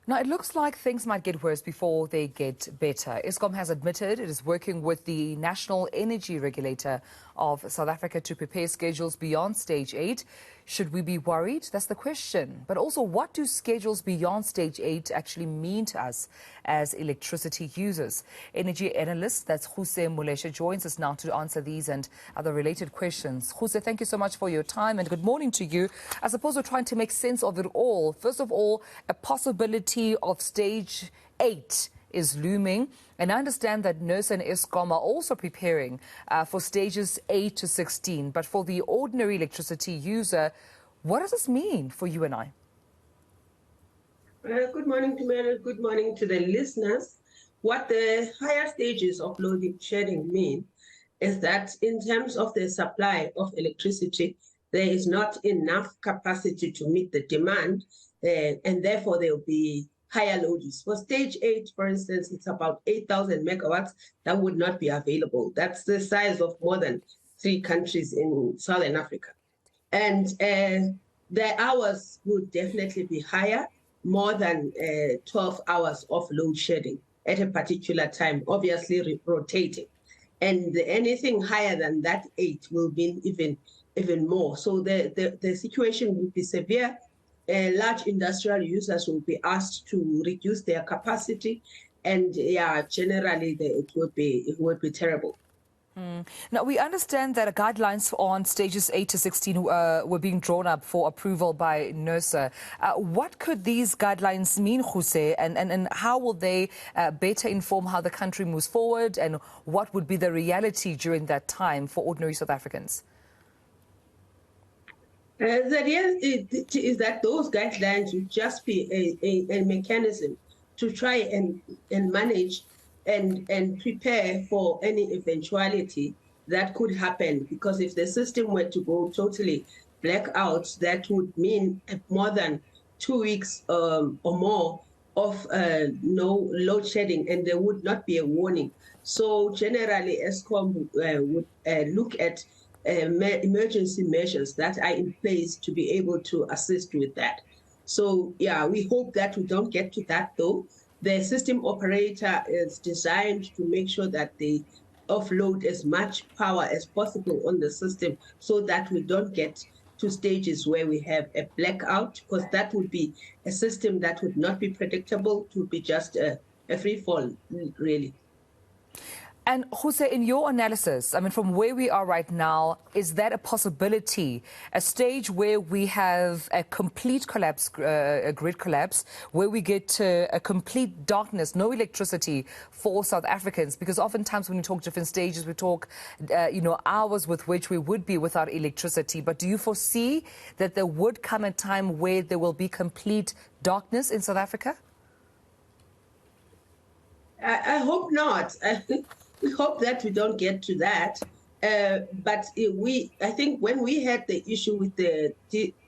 Now, it looks like things might get worse before they get better. Eskom has admitted it is working with the National Energy Regulator of South Africa to prepare schedules beyond Stage 8. Should we be worried? That's the question. But also, what do schedules beyond Stage 8 actually mean to us as electricity users? Energy analyst, that's Ruse Moleshe, joins us now to answer these and other related questions. Ruse, thank you so much for your time and good morning to you. I suppose we're trying to make sense of it all. First of all, a possibility of Stage 8 is looming. And I understand that NERSA and Eskom are also preparing for stages 8 to 16. But for the ordinary electricity user, what does this mean for you and I? Good morning to Mary. Good morning to the listeners. What the higher stages of load shedding mean is that in terms of the supply of electricity, there is not enough capacity to meet the demand, and therefore there will be higher loads. For stage 8, for instance, it's about 8,000 megawatts that would not be available. That's the size of more than 3 countries in Southern Africa. And the hours would definitely be higher, more than 12 hours of load shedding at a particular time, obviously rotating. And anything higher than that 8 will mean even more. So the situation would be severe. Large industrial users will be asked to reduce their capacity, and generally it would be terrible. Now, we understand that guidelines on stages 8 to 16 were being drawn up for approval by NERSA. What could these guidelines mean, Ruse, and how will they better inform how the country moves forward, and what would be the reality during that time for ordinary South Africans? The reality is that those guidelines would just be a mechanism to try and manage and prepare for any eventuality that could happen. Because if the system were to go totally blackout, that would mean more than 2 weeks or more of no load shedding, and there would not be a warning. So generally, Eskom would look at emergency measures that are in place to be able to assist with that. So, we hope that we don't get to that, though. The system operator is designed to make sure that they offload as much power as possible on the system so that we don't get to stages where we have a blackout, because that would be a system that would not be predictable. It would be just a free fall, really. And Ruse, in your analysis, I mean, from where we are right now, is that a possibility, a stage where we have a complete collapse, a grid collapse, where we get to a complete darkness, no electricity for South Africans? Because oftentimes when we talk different stages, we talk, hours with which we would be without electricity. But do you foresee that there would come a time where there will be complete darkness in South Africa? I hope not. We hope that we don't get to that. But I think when we had the issue with the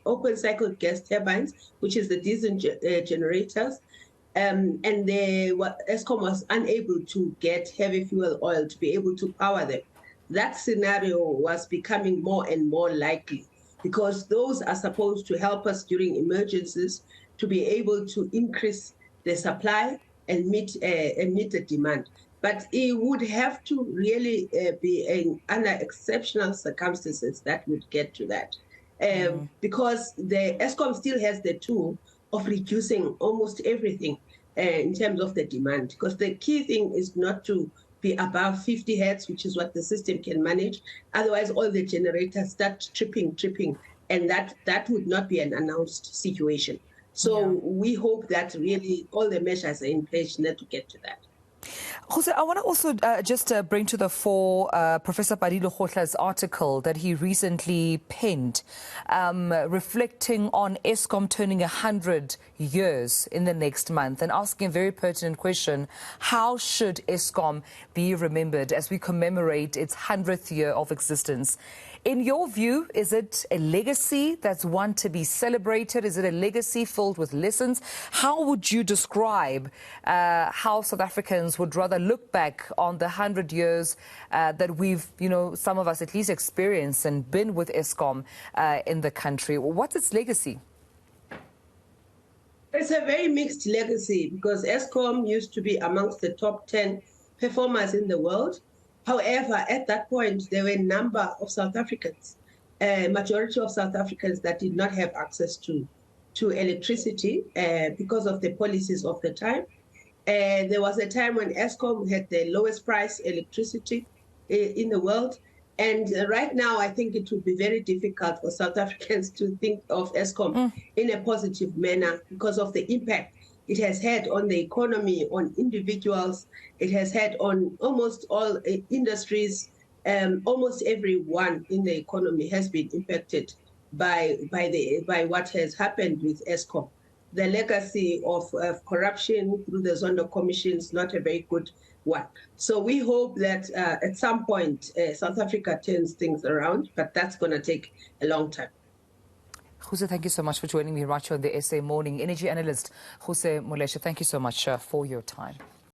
open cycle gas turbines, which is the diesel generators, and Eskom was unable to get heavy fuel oil to be able to power them, that scenario was becoming more and more likely, because those are supposed to help us during emergencies to be able to increase the supply and meet the demand. But it would have to really be under exceptional circumstances that would get to that. Because the Eskom still has the tool of reducing almost everything in terms of the demand. Because the key thing is not to be above 50 hertz, which is what the system can manage. Otherwise, all the generators start tripping, and that would not be an announced situation. So we hope that really all the measures are in place not to get to that. Ruse, I want to also just bring to the fore Professor Padilo Kgotla's article that he recently penned, reflecting on Eskom turning 100 years in the next month and asking a very pertinent question: how should Eskom be remembered as we commemorate its 100th year of existence? In your view, is it a legacy that's one to be celebrated? Is it a legacy filled with lessons? How would you describe how South Africans would rather look back on the 100 years that we've, some of us at least experienced and been with Eskom in the country? What's its legacy? Its it's a very mixed legacy because Eskom used to be amongst the top 10 performers in the world. However, at that point, there were a number of South Africans, a majority of South Africans that did not have access to electricity because of the policies of the time. There was a time when Eskom had the lowest price electricity in the world. And right now, I think it would be very difficult for South Africans to think of Eskom in a positive manner because of the impact it has had on the economy, on individuals. It has had on almost all industries. Almost everyone in the economy has been impacted by what has happened with Eskom. The legacy of corruption through the Zondo Commission is not a very good one. So we hope that at some point South Africa turns things around, but that's going to take a long time. Ruse, thank you so much for joining me right here on the SA Morning. Energy analyst Ruse Moleshe, thank you so much for your time.